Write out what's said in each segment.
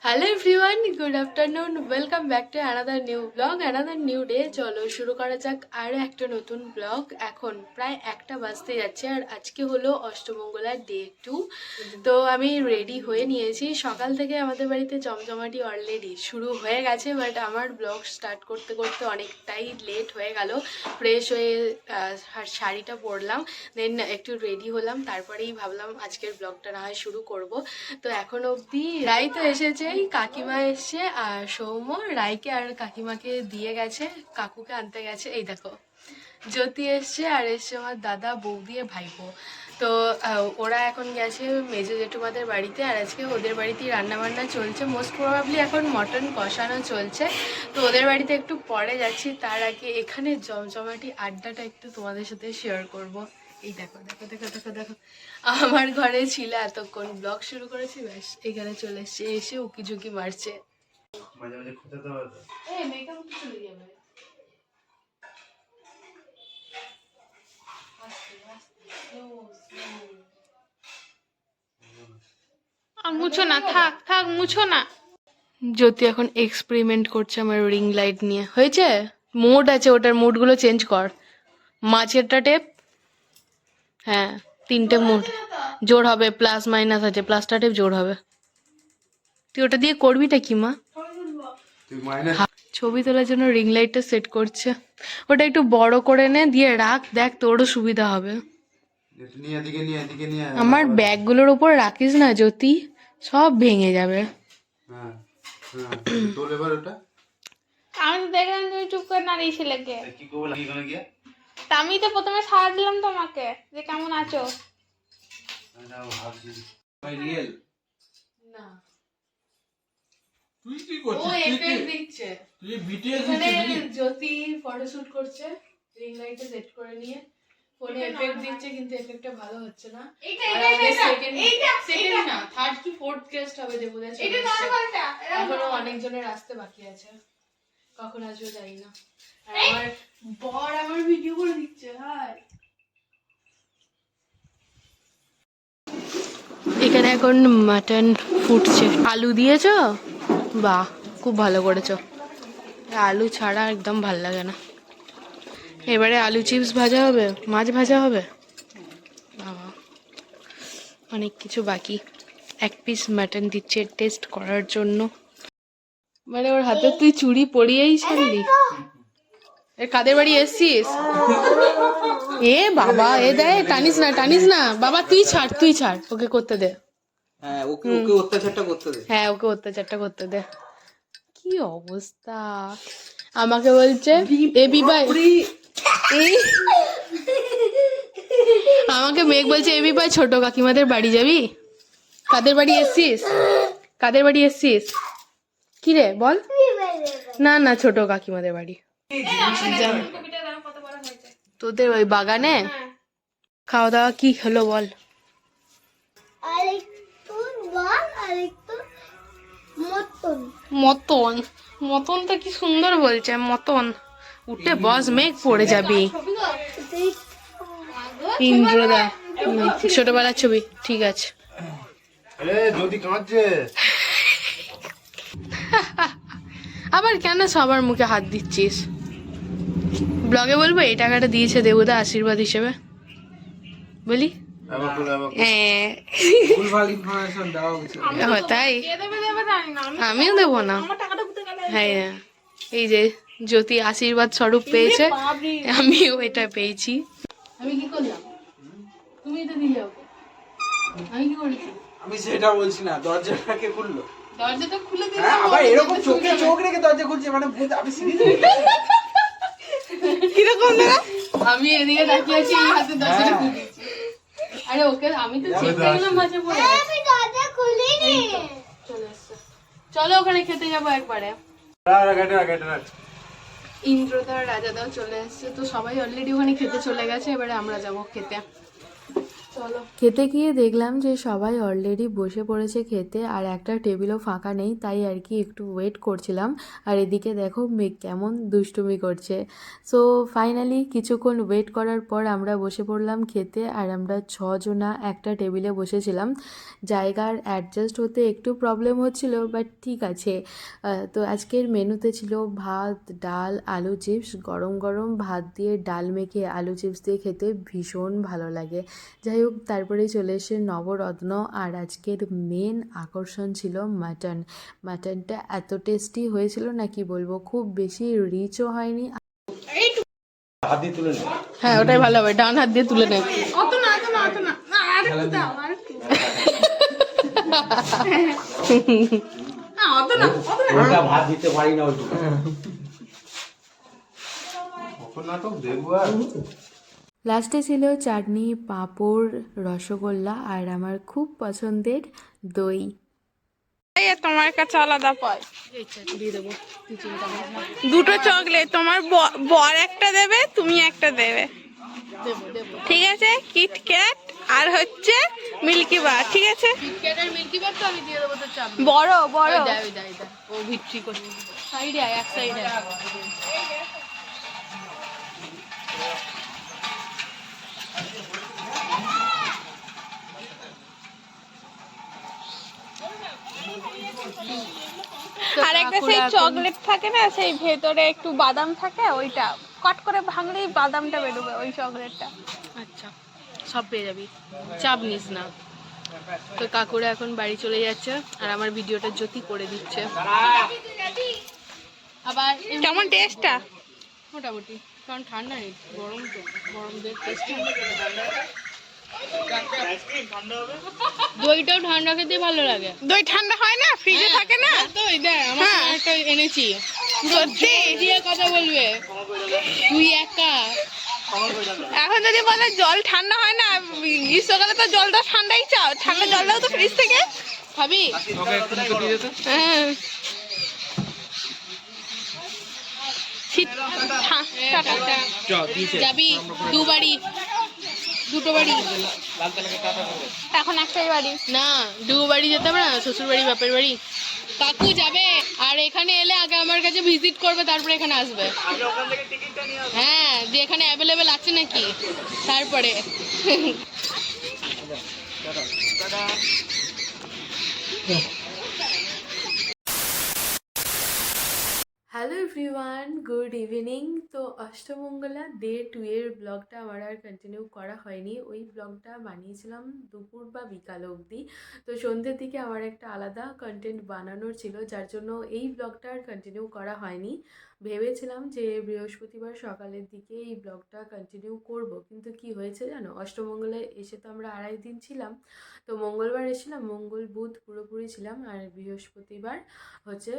Hello everyone, good afternoon, welcome back to another new blog, another new day. চলো শুরু করা যাক আরও একটা নতুন ব্লগ। এখন প্রায় 1টা বাজতে যাচ্ছে আর আজকে হলো অষ্টমঙ্গলার ডে 2। তো আমি রেডি হয়ে নিয়েছি। সকাল থেকে আমাদের বাড়িতে জমজমাটি অলরেডি শুরু হয়ে গেছে, বাট আমার ব্লগ স্টার্ট করতে করতে অনেকটাই লেট হয়ে গেল। ফ্রেশ হয়ে শাড়িটা পরলাম, দেন একটু রেডি হলাম, তারপরেই ভাবলাম আজকের ব্লগটা না হয় শুরু করব। তো এখন অবধি রাই তো এসেছে, কাকিমা এসছে আর সৌম্য রাইকে আর কাকিমাকে দিয়ে গেছে, কাকুকে আনতে গেছে। এই দেখো জ্যোতি এসছে আর এসছে আমার দাদা, বৌদি আর ভাইপো। তো ওরা এখন গেছে মেজো জেঠুমাদের বাড়িতে, আর আজকে ওদের বাড়িতেই রান্নাবান্না চলছে। মোস্ট প্রবাবলি এখন মটন কষানো চলছে। তো ওদের বাড়িতে একটু পরে যাচ্ছি, তার আগে এখানে জমজমাটি আড্ডাটা একটু তোমাদের সাথে শেয়ার করব। এই দেখো দেখো দেখো দেখো দেখো, আমার ঘরে ছিল এতক্ষণ, ব্লগ শুরু করেছি, ব্যাস এখানে চলে এসছে, এসে উকি ঝুঁকি মারছে। মাঝে মাঝে খুঁজে দাও, এই মেকআপ তো চলে যাবে। মুছো না, থাক থাক, মুছো না। জ্যোতি এখন এক্সপেরিমেন্ট করছে আমার রিং লাইট নিয়ে। হয়েছে? মুড আছে, ওটার মুডগুলো চেঞ্জ কর। মাছেরটা টেপ, হ্যাঁ 3টে মুড জোর হবে, প্লাস মাইনাস আছে, প্লাসটা টেপ জোর হবে। তুই ওটা দিয়ে করবিটা কি মা? ছবি তোলার জন্য রিং লাইটটা সেট করছে। ওটা একটু বড় করে নে, দিয়ে রাখ, দেখ তোরও সুবিধা হবে। আমার ব্যাগগুলোর উপর রাখিস না জ্যোতি, সব ভেঙে যাবে। আমি তো দেখলাম তুমি চুপ করে দাঁড়িয়ে ছেলেকে। তা আমি তো প্রথমে সাড়া দিলাম তোমাকে যে কেমন আছো। না তুই কি ও করছিস? এফেক্ট দিচ্ছে, তুই বিটিএস এখানে দিচ্ছিস? জ্যোতি ফটোশুট করছে রিং লাইটে সেট করে নিয়ে, ফোনে এফেক্ট দিচ্ছে, কিন্তু এফেক্টটা ভালো হচ্ছে না। আর আমাদের সেকেন্ড না থার্ড কি ফোর্থ গেস্ট হবে দেবুদা, এখনো অনেকজনের আসতে বাকি আছে, কখন আসবে জানি না। আর আমার বর আমার ভিডিও করে দিচ্ছে। হাই, এখানে এখন মাটন ফুটছে। আলু দিয়েছো? বাহ, খুব ভালো করেছো। আলু ছাড়া একদম ভাল লাগে না। এবারে আলু চিপস ভাজা হবে, মাছ ভাজা হবে, বাবা অনেক কিছু বাকি। 1 পিস মাটন দিচ্ছে টেস্ট করার জন্য। মানে ওর হাতে তুই চুড়ি পরিয়েই ছাড়লি? এ কাদের বাড়ি এসছিস? এ বাবা, এ দেয়, টানিস না টানিস না বাবা, তুই ছাড় তুই ছাড়, ওকে করতে দে। হ্যাঁ, ওকে অত্যাচারটা করতে দে। হ্যাঁ ওকে অত্যাচারটা করতে দে। কি অবস্থা, আমাকে বলছে এ বিবাই, এই আমাকে মেঘ বলছে এবি ভাই ছোট কাকিমাদের বাড়ি যাবি? কাদের বাড়ি এসছিস? কাদের বাড়ি এসছিস? কি রে বল? না না, ছোট কাকিমাদের বাড়ি। তোদের ওই বাগানে খাওয়া দাওয়া কি হলো বল? মতন মতনটা কি সুন্দর বলছে, মতন। উঠে বস, মেঘ পড়ে যাবি। ইন্দ্রদা, ছোটবেলার ছবি, ঠিক আছে। যদি কাঁদছে আবার কেন সবার মুখে হাত দিচ্ছিস? ব্লগে বলবো এই টাকাটা দিয়েছে দেবুদা আশীর্বাদ হিসেবে, বলি? হ্যাঁ তাই আমিও দেবো না। হ্যাঁ এই যে জ্যোতি আশীর্বাদ স্বরূপ পেয়েছে, আমিও এটা পেয়েছি। আমি কি করলাম? তুমি তো দিলে ওকে, আমি কি করেছি? আমি সেটা বলছি না, দরজাটাকে খুললো। দরজা তো খুলে দিলাম। হ্যাঁ, আবার এরকম চোখে চোখ রেখে দরজা খুলছে, মানে ভূত। আমি সিরিজ কিরকম দেখা, আমি এদিকে তাকিয়ে আছি, এই হাতে দরজাটা খুলে দিয়েছি। আরে ওকে আমি তো চেপে গেলাম, মাঝে পড়ে আমি দরজা খুলিনি। চলে এসছে, চলো ওখানে খেতে যাবো একবারে। ইন্দ্রদার রাজাদাও চলে এসছে, তো সবাই অলরেডি ওখানে খেতে চলে গেছে, এবারে আমরা যাব খেতে। চলো। খেতে গিয়ে দেখলাম যে সবাই অলরেডি বসে পড়েছে খেতে, আর একটা টেবিলও ফাঁকা নেই, তাই আর কি একটু ওয়েট করছিলাম। আর এদিকে দেখো মেঘ কেমন দুষ্টুমি করছে। সো ফাইনালি কিছুক্ষণ ওয়েট করার পর আমরা বসে পড়লাম খেতে, আর আমরা 6 জনা একটা টেবিলে বসেছিলাম। জায়গার অ্যাডজাস্ট হতে একটু প্রবলেম হচ্ছিল, বাট ঠিক আছে। তো আজকের মেনুতে ছিল ভাত, ডাল, আলু চিপস। গরম গরম ভাত দিয়ে ডাল মেখে আলু চিপস দিয়ে খেতে ভীষণ ভালো লাগে। যাই হোক, তারপরে চলে এসে নবরত্ন, আর আজকের মেন আকর্ষণ ছিল মাটন। মাটনটা এত টেস্টি হয়েছিল না কি বলবো, খুব বেশি রিচও হয়নি। হাত দিয়ে তুলে নে। হ্যাঁ, ওটাই ভালো হবে, ডান হাত দিয়ে তুলে নেব। অত না, অত না, অত না, না, আরেকটু দাও, আরেকটু। না, অত না, অত না। ওটা ভাত দিতে পারি না ওইটুকু। কখন নাটক দেখবো আর? লাস্টে ছিল চাটনি, পাঁপড়, রসগোল্লা, আর আমার খুব পছন্দের দই। এই তোমার কাছে আলাদা পাই। দিয়ে দেবো, তুই চিন্তা করিস না। দুটো চকলেট, তোমার বর একটা দেবে, তুমি একটা দেবে, দেবো দেবো। ঠিক আছে? কিটক্যাট আর হচ্ছে মিল্কি বার, ঠিক আছে? কিটক্যাট আর মিল্কি বার তো আমি দিয়ে দেবো, তো চাপ নেই। বড় বড়। ওই দেয় ও ভিট্রি করছে। সাইডে আয়, এক সাইডে আয়। আর একটা সেই চকলেট থাকে না, সেই ভেতরে একটু বাদাম থাকে, ওইটা কাট করে ভাঙলেই বাদামটা বেরোবে, ওই চকলেটটা। আচ্ছা, সব পেয়ে যাবি, চাপ নিস না। তো কাকুরা এখন বাড়ি চলে যাচ্ছে, আর আমার ভিডিওটা জ্যোতি করে দিচ্ছে। আবার কেমন টেস্টটা? মোটামুটি, কারণ ঠান্ডা নেই, গরম তো, গরমদের টেস্ট। দইটাও ঠান্ডা খেতে ভালো লাগে। দই ঠান্ডা হয় না, ফ্রিজে থাকে না তো এই দেখ, আমার হ্যাঁ। একটা এনেছি। সত্যি? জোর দিয়ে কথা বলবে, তুই একা। এখন যদি বলে জল ঠান্ডা হয় না, গ্রীষ্মকালে তো জলটা ঠান্ডাই চাও, ঠান্ডা জলটাও তো ফ্রিজ থেকে খাবি? হ্যাঁ। শীত- টাটা। যাবি দুটো বাড়ি। এখন একটাই বাড়ি। না, দু বাড়ি যেতে হবে না, শ্বশুর বাড়ি বাপের বাড়ি। কাকু যাবে, আর এখানে এলে আগে আমার কাছে ভিজিট করবে, তারপরে এখানে আসবে। হ্যাঁ, যে এখানে অ্যাভেলেবেল আছে নাকি, তারপরে। Hello everyone, good evening. তো অষ্টমঙ্গলা ডে 2 এর ব্লগটা আমার আর কন্টিনিউ করা হয়নি। ওই ব্লগটা বানিয়েছিলাম দুপুর বা বিকাল অবধি। তো সন্ধ্যের দিকে আমার একটা আলাদা কন্টেন্ট বানানোর ছিল, যার জন্য এই ব্লগটা আর কন্টিনিউ করা হয়নি। ভেবেছিলাম যে বৃহস্পতিবার সকালের দিকে এই ব্লগটা কন্টিনিউ করব, কিন্তু কি হয়েছে জানো, অষ্টমঙ্গলায় এসে তো আমরা 2.5 দিন ছিলাম। তো মঙ্গলবার এসেছিলাম, মঙ্গল বুধ পুরোপুরি ছিলাম, আর বৃহস্পতিবার হচ্ছে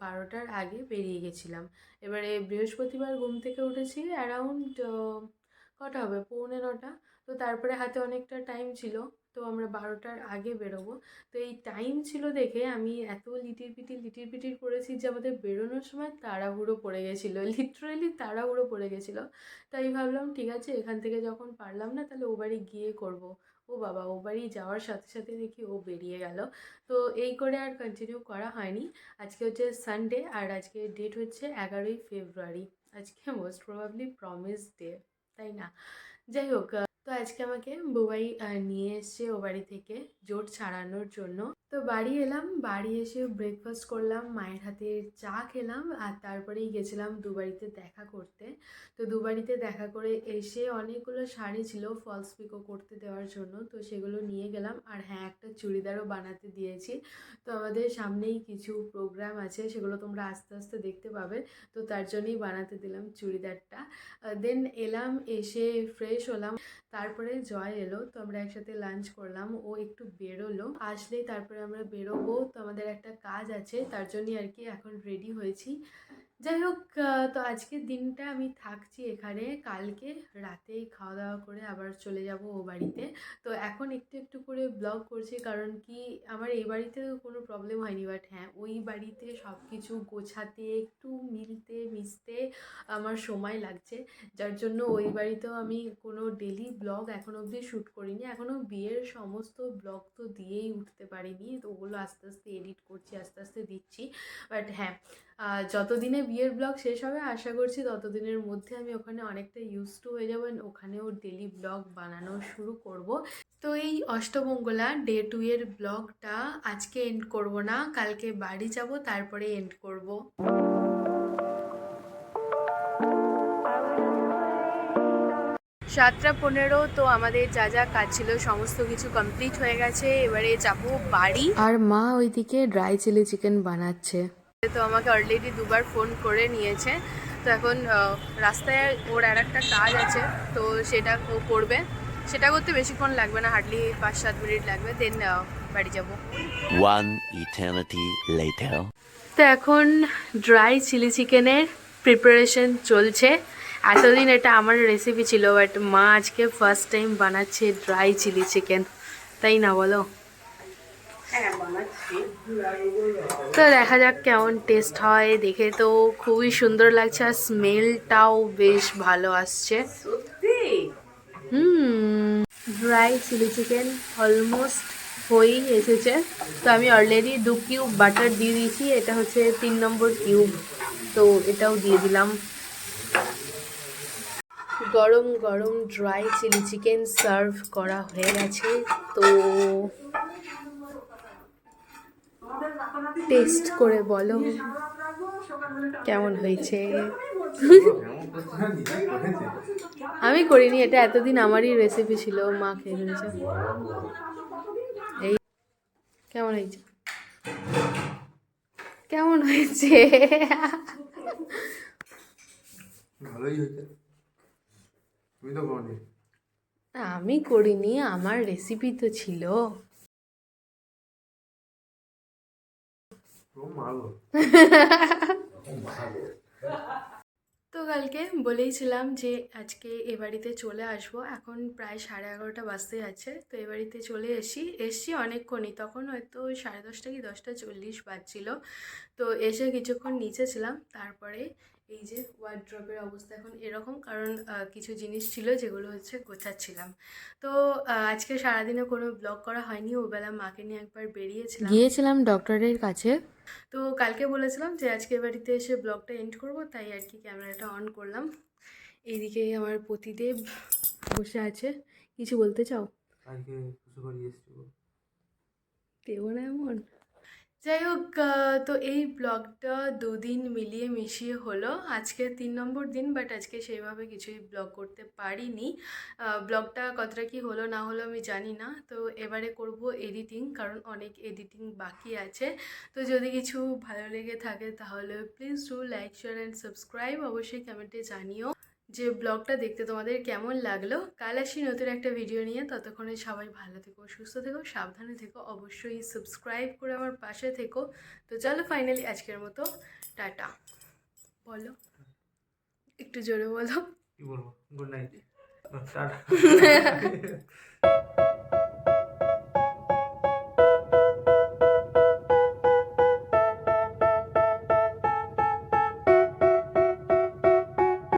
12টার আগে বেরিয়ে গেছিলাম। এবারে বৃহস্পতিবার ঘুম থেকে উঠেছি অ্যারাউন্ড কটা হবে, 8:45। তো তারপরে হাতে অনেকটা টাইম ছিল, তো আমরা 12টার আগে বেরোবো। তো এই টাইম ছিল দেখে আমি এত লিটির পিটির করেছি যে আমাদের বেরোনোর সময় তাড়াহুড়ো পড়ে গেছিলো, লিটারেলি তাড়াহুড়ো পড়ে গেছিলো। তাই ভাবলাম ঠিক আছে, এখান থেকে যখন পারলাম না, তাহলে ও বাড়ি গিয়ে করব। ও বাবা, ও বাড়ি যাওয়ার সাথে সাথে দেখি ও বেরিয়ে গেল। তো এই করে আর কন্টিনিউ করা হয়নি। আজকে হচ্ছে সানডে, আর আজকে ডেট হচ্ছে 11ই ফেব্রুয়ারি। আজকে মোস্ট প্রবাবলি প্রমিস ডে, তাই না? যাই হোক, তো আজকে আমাকে বুবাই নিয়ে এসছে ও বাড়ি থেকে জোট ছাড়ানোর জন্য। তো বাড়ি এলাম, বাড়ি এসে ব্রেকফাস্ট করলাম, মায়ের হাতের চা খেলাম, আর তারপরেই গেছিলাম দুবাড়িতে দেখা করতে। তো দুবাড়িতে দেখা করে এসে অনেকগুলো শাড়ি ছিল ফলস পিকো করতে দেওয়ার জন্য, তো সেগুলো নিয়ে গেলাম। আর হ্যাঁ, একটা চুড়িদারও বানাতে দিয়েছি। তো আমাদের সামনেই কিছু প্রোগ্রাম আছে, সেগুলো তোমরা আস্তে আস্তে দেখতে পাবে। তো তার জন্যই বানাতে দিলাম চুড়িদারটা। দেন এলাম, এসে ফ্রেশ হলাম, তারপরে জয় এলো, তো আমরা একসাথে লাঞ্চ করলাম। ও একটু বেরোলো, আসলেই তারপরে আমরা বেরোবো। তো আমাদের একটা কাজ আছে, তার জন্যই আর কি এখন রেডি হয়েছি। যাই হোক, তো আজকের দিনটা আমি থাকছি এখানে, কালকে রাতেই খাওয়া দাওয়া করে আবার চলে যাব ও বাড়িতে। তো এখন একটু একটু করে ব্লগ করছি, কারণ কি আমার এই বাড়িতে কোনো প্রবলেম হয়নি, বাট হ্যাঁ ওই বাড়িতে সব কিছু গোছাতে একটু মিশতে আমার সময় লাগছে, যার জন্য ওই বাড়িতেও আমি কোনো ডেলি ব্লগ এখন অবধি শ্যুট করিনি। এখনও বিয়ের সমস্ত ব্লগ তো দিয়েই উঠতে পারিনি, তো ওগুলো আস্তে আস্তে এডিট করছি, আস্তে আস্তে দিচ্ছি। বাট হ্যাঁ, যতদিনে বিয়ের ব্লগ শেষ হবে আশা করছি ততদিনের মধ্যে আমি ওখানে অনেকটা ইউজ টু হয়ে যাবো, ওখানেও ডেলি ব্লগ বানানো শুরু করব। তো এই অষ্টমঙ্গলা ডে 2 এর ব্লগটা আজকে এন্ড করব না, কালকে বাড়ি যাব তারপরে এন্ড করব। 7:15, তো আমাদের যা যা কাজ ছিল সমস্ত কিছু কমপ্লিট হয়ে গেছে, এবারে যাব বাড়ি। আর মা ওইদিকে ড্রাই চিলি চিকেন বানাচ্ছে। তো আমাকে অলরেডি 2বার ফোন করে নিয়েছে, তো এখন রাস্তায় ওর আর একটা কাজ আছে, তো সেটা ও করবে। সেটা করতে বেশিক্ষণ লাগবে না, হার্ডলি 5-7 মিনিট লাগবে, দেন বাড়ি যাব। One eternity later. তো এখন ড্রাই চিলি চিকেনের প্রিপারেশন চলছে। এতদিন এটা আমার রেসিপি ছিল, বাট মা আজকে ফার্স্ট টাইম বানাচ্ছে ড্রাই চিলি চিকেন, তাই না বলো? তো দেখা যাক কেমন টেস্ট হয়, দেখে তো খুবই সুন্দর লাগছে আর স্মেলটাও বেশ ভালো আসছে। ড্রাই চিলি চিকেন অলমোস্ট হয়েই এসেছে। তো আমি অলরেডি 2 কিউব বাটার দিয়ে দিয়েছি, এটা হচ্ছে 3 নম্বর কিউব, তো এটাও দিয়ে দিলাম। গরম গরম ড্রাই চিলি চিকেন সার্ভ করা হয়ে গেছে। তো টেস্ট করে বলো কেমন হয়েছে। আমি করিনি, এটা এতদিন আমারই রেসিপি ছিল, মা খেয়ে ফেলেছে। এই কেমন হয়েছে, কেমন হয়েছে? ভালোই হয়েছে। তুমি তো করনি। আমি করিনি, আমার রেসিপি তো ছিল। তো কালকে বলেইছিলাম যে আজকে এ বাড়িতে চলে আসব, এখন প্রায় 11:30 বাজতে যাচ্ছে। তো এ বাড়িতে চলে এসছি অনেকক্ষণই, তখন হয়তো 10:30 কি 10:40 বাজছিল। তো এসে কিছুক্ষণ নিচে ছিলাম, তারপরে এই যে ওয়ার্ড্রপের অবস্থা এখন এরকম, কারণ কিছু জিনিস ছিল যেগুলো হচ্ছে গোছাচ্ছিলাম। তো আজকে সারাদিনে কোনো ব্লগ করা হয়নি, ওবেলা মাকে নিয়ে একবার গিয়েছিলাম ডক্টরের কাছে। তো কালকে বলেছিলাম যে আজকে বাড়িতে এসে ব্লগটা এন্ড করব, তাই আর কি ক্যামেরাটা অন করলাম। এইদিকে আমার পতিদেব বসে আছে। কিছু বলতে চাও? আজকে কিছু করে এসেছি। দেব না এমন। যাই হোক, তো এই ব্লগটা 2 দিন মিলিয়ে মিশিয়ে হলো, আজকে 3 নম্বর দিন, বাট আজকে সেইভাবে কিছুই ব্লগ করতে পারিনি। ব্লগটা কতটা কি হলো না হলো আমি জানি না। তো এবারে করব এডিটিং, কারণ অনেক এডিটিং বাকি আছে। তো যদি কিছু ভালো লেগে থাকে তাহলে please do like, share and subscribe. অবশ্যই কমেন্টে জানিও যে ব্লগটা দেখতে তোমাদের কেমন লাগলো। কাল আসি নতুন একটা ভিডিও নিয়ে, ততক্ষণে সবাই ভালো থেকো, সুস্থ থেকো, সাবধানে থেকো, অবশ্যই সাবস্ক্রাইব করে আমার পাশে থেকো। তো চলো ফাইনালি আজকের মতো টাটা। বলো, একটু জোরে বলো। কি বলবো? Good night. টাটা।